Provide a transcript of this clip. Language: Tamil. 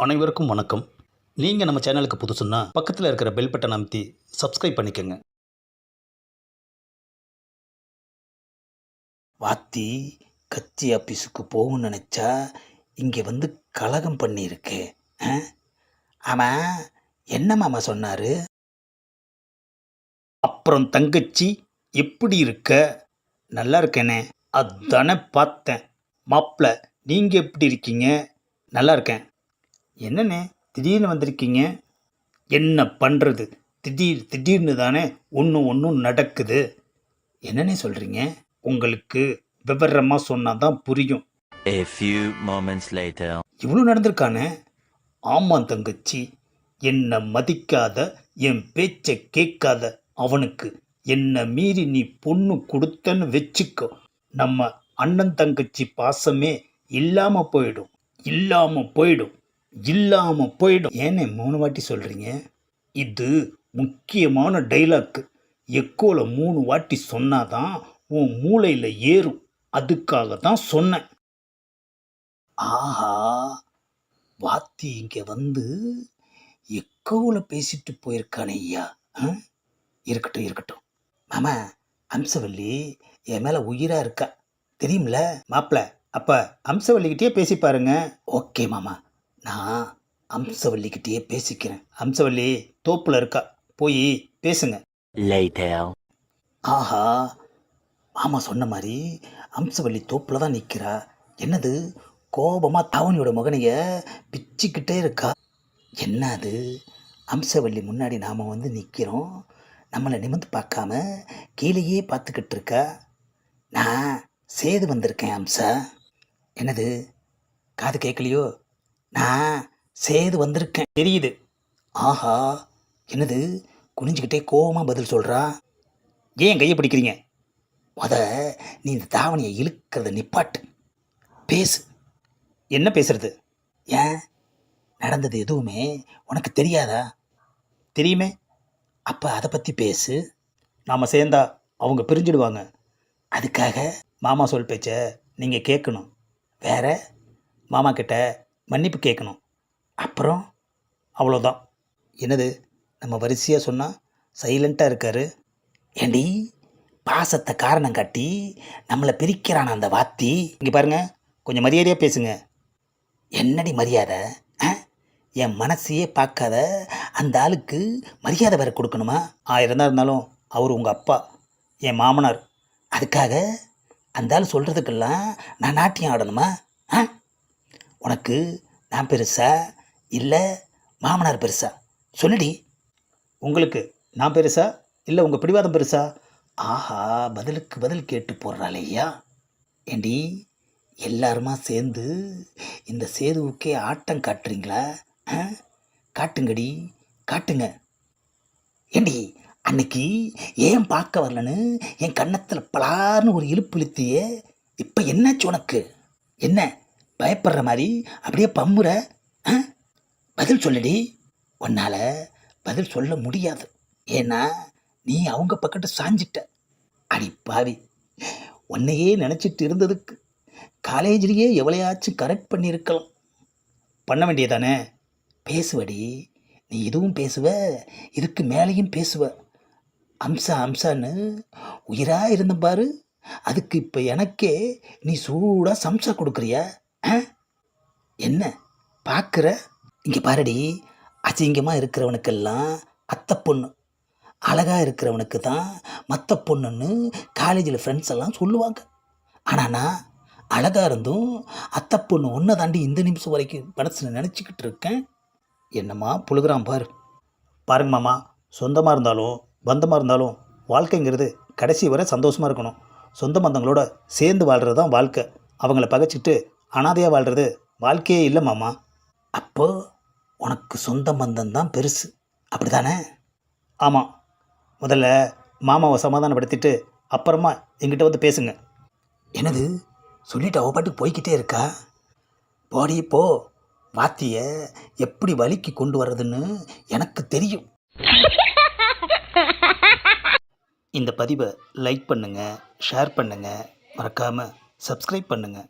அனைவருக்கும் வணக்கம். நீங்கள் நம்ம சேனலுக்கு புதுசுன்னா பக்கத்தில் இருக்கிற பெல் பட்டன் அமைத்தி சப்ஸ்கிரைப் பண்ணிக்கோங்க. வாத்தி கட்சி ஆஃபீஸுக்கு போகணும்னு நினச்சா இங்கே வந்து கலகம் பண்ணியிருக்கு. ஆமாம், என்ன மாமா சொன்னார்? அப்புறம் தங்கச்சி எப்படி இருக்க? நல்லா இருக்கேனே. அதானே பார்த்தேன். மாப்பிள்ள நீங்கள் எப்படி இருக்கீங்க? நல்லா இருக்கேன். என்னண்ணே திடீர்னு வந்திருக்கீங்க? என்ன பண்ணுறது, திடீர்னு தானே ஒன்றும் நடக்குது. என்னன்னே சொல்கிறீங்க? உங்களுக்கு விவரமாக சொன்னால் தான் புரியும். A few moments later. இவ்வளோ நடந்திருக்கானே. ஆமாம் தங்கச்சி, என்னை மதிக்காத, என் பேச்சை கேட்காத அவனுக்கு என்னை மீறி நீ பொண்ணு கொடுத்தன்னு வச்சுக்கோ, நம்ம அண்ணன் தங்கச்சி பாசமே இல்லாமல் போயிடும். ஏன்னே 3 வாட்டி சொல்கிறீங்க? இது முக்கியமான டைலாக்கு. எக்கோல 3 வாட்டி சொன்னாதான் உன் மூளையில் ஏறும். அதுக்காக தான் சொன்னேன். ஆஹா, வாத்தி இங்கே வந்து எக்கோவில் பேசிட்டு போயிருக்கானே ஐயா. இருக்கட்டும். மாமா, அம்சவல்லி என் மேலே உயிராக இருக்கா, தெரியுமில்ல? மாப்பிள்ள, அப்போ அம்சவல்லிக்கிட்டே பேசி பாருங்க. ஓகே மாமா, நான் அம்சவல்லிக்கிட்டேயே பேசிக்கிறேன். அம்சவல்லி தோப்பில் இருக்கா, போய் பேசுங்க. Later. ஆஹா, மாமா சொன்ன மாதிரி அம்சவல்லி தோப்பில் தான் நிற்கிறா. என்னது, கோபமாக தாவணியோட மகனைய பிச்சுக்கிட்டே இருக்கா. என்ன அது, அம்சவல்லி முன்னாடி நாம் வந்து நிற்கிறோம், நம்மளை நிமிர்ந்து பார்க்காம கீழேயே பார்த்துக்கிட்டு இருக்கா. நான் சேது வந்திருக்கேன் அம்சா. என்னது, காது கேட்கலையோ? நான் சேது வந்திருக்கேன். தெரியுது. ஆஹா, என்னது, குனிஞ்சிக்கிட்டே கோபமாக பதில் சொல்கிறா. ஏன் கையை பிடிக்கிறீங்க? நீ இந்த தாவணியை இழுக்கிறத நிப்பாட்டு, பேசு. என்ன பேசுறது? ஏன், நடந்தது எதுவுமே உனக்கு தெரியாதா? தெரியுமே. அப்போ அதை பற்றி பேசு. நாம் சேர்ந்தா அவங்க பிரிஞ்சிடுவாங்க. அதுக்காக மாமா சொல் பேச்ச நீங்கள் கேட்கணும். வேற மாமா கிட்ட மன்னிப்பு கேட்கணும். அப்புறம் அவ்வளோதான். என்னது, நம்ம வரிசையாக சொன்னால் சைலண்ட்டாக இருக்காரு. ஏண்டி, பாசத்தை காரணம் காட்டி நம்மளை பிரிக்கிறான் அந்த வாத்தி. இங்கே பாருங்க, கொஞ்சம் மரியாதையாக பேசுங்க. என்னடி மரியாதை? என் மனசையே பார்க்காத அந்த ஆளுக்கு மரியாதை வேற கொடுக்கணுமா? 1000 தான் இருந்தாலும் அவர் உங்கள் அப்பா, என் மாமனார். அதுக்காக அந்த ஆள் சொல்கிறதுக்கெல்லாம் நான் நாட்டியம் ஆடணுமா? உனக்கு நான் பெருசா இல்லை மாமனார் பெருசா? சொல்லுடி. உங்களுக்கு நான் பெருசா இல்லை உங்கள் பிடிவாதம் பெருசா? ஆஹா, பதிலுக்கு பதில் கேட்டு போடுறாளே ஐயா. ஏண்டி, எல்லாருமா சேர்ந்து இந்த சேதுவுக்கே ஆட்டம் காட்டுறீங்களா? காட்டுங்கடி, காட்டுங்க. ஏண்டி, அன்னைக்கு ஏன் பார்க்க வரலன்னு என் கன்னத்தில் பலார்னு ஒரு இழுப்பு இழுத்தியே, இப்போ என்னாச்சு உனக்கு? என்ன பயப்படுற மாதிரி அப்படியே பம்புற? பதில் சொல்லுடி. உன்னால் பதில் சொல்ல முடியாது, ஏன்னா நீ அவங்க பக்கத்து சாஞ்சிட்ட. அடி பாவி, உன்னையே நினச்சிட்டு இருந்ததுக்கு காலேஜ்லேயே எவ்வளையாச்சும் கரெக்ட் பண்ணியிருக்கலாம். பண்ண வேண்டியதானே? பேசுவடி, நீ இதுவும் பேசுவ, இதுக்கு மேலேயும் பேசுவ. அம்சான்னு உயிராக இருந்த பாரு, அதுக்கு இப்போ எனக்கே நீ சூடாக சம்சா கொடுக்குறியா? என்ன பார்க்குற? இங்கே பாருடி, அசிங்கமாக இருக்கிறவனுக்கெல்லாம் அத்தை பொண்ணு, அழகாக இருக்கிறவனுக்கு தான் மற்ற பொண்ணுன்னு காலேஜில் ஃப்ரெண்ட்ஸ் எல்லாம் சொல்லுவாங்க. ஆனால் நான் அழகாக இருந்தும் அத்தை பொண்ணு ஒன்றை தாண்டி இந்த நிமிஷம் வரைக்கும் மனசில் நினச்சிக்கிட்டு இருக்கேன். என்னம்மா புழுகிறான் பாரு. பாருங்க மாமா, சொந்தமாக இருந்தாலும் பந்தமாக இருந்தாலும் வாழ்க்கைங்கிறது கடைசி வரை சந்தோஷமாக இருக்கணும். சொந்த பந்தங்களோட சேர்ந்து வாழ்கிறது தான் வாழ்க்கை. அவங்கள பகைச்சிட்டு அனாதையாக வாழ்கிறது வாழ்க்கையே இல்லை மாமா. அப்போது உனக்கு சொந்த பந்தம் தான் பெருசு, அப்படி தானே? ஆமாம். முதல்ல மாமாவை சமாதானப்படுத்திட்டு அப்புறமா எங்கிட்ட வந்து பேசுங்க. என்னது, சொல்லிட்டு அவ பாட்டுக்கு போய்கிட்டே இருக்கா? போடி போ, வாத்தியை எப்படி வலிக்கு கொண்டு வர்றதுன்னு எனக்கு தெரியும். இந்த பதிவை லைக் பண்ணுங்கள், ஷேர் பண்ணுங்கள், மறக்காமல் சப்ஸ்கிரைப் பண்ணுங்கள்.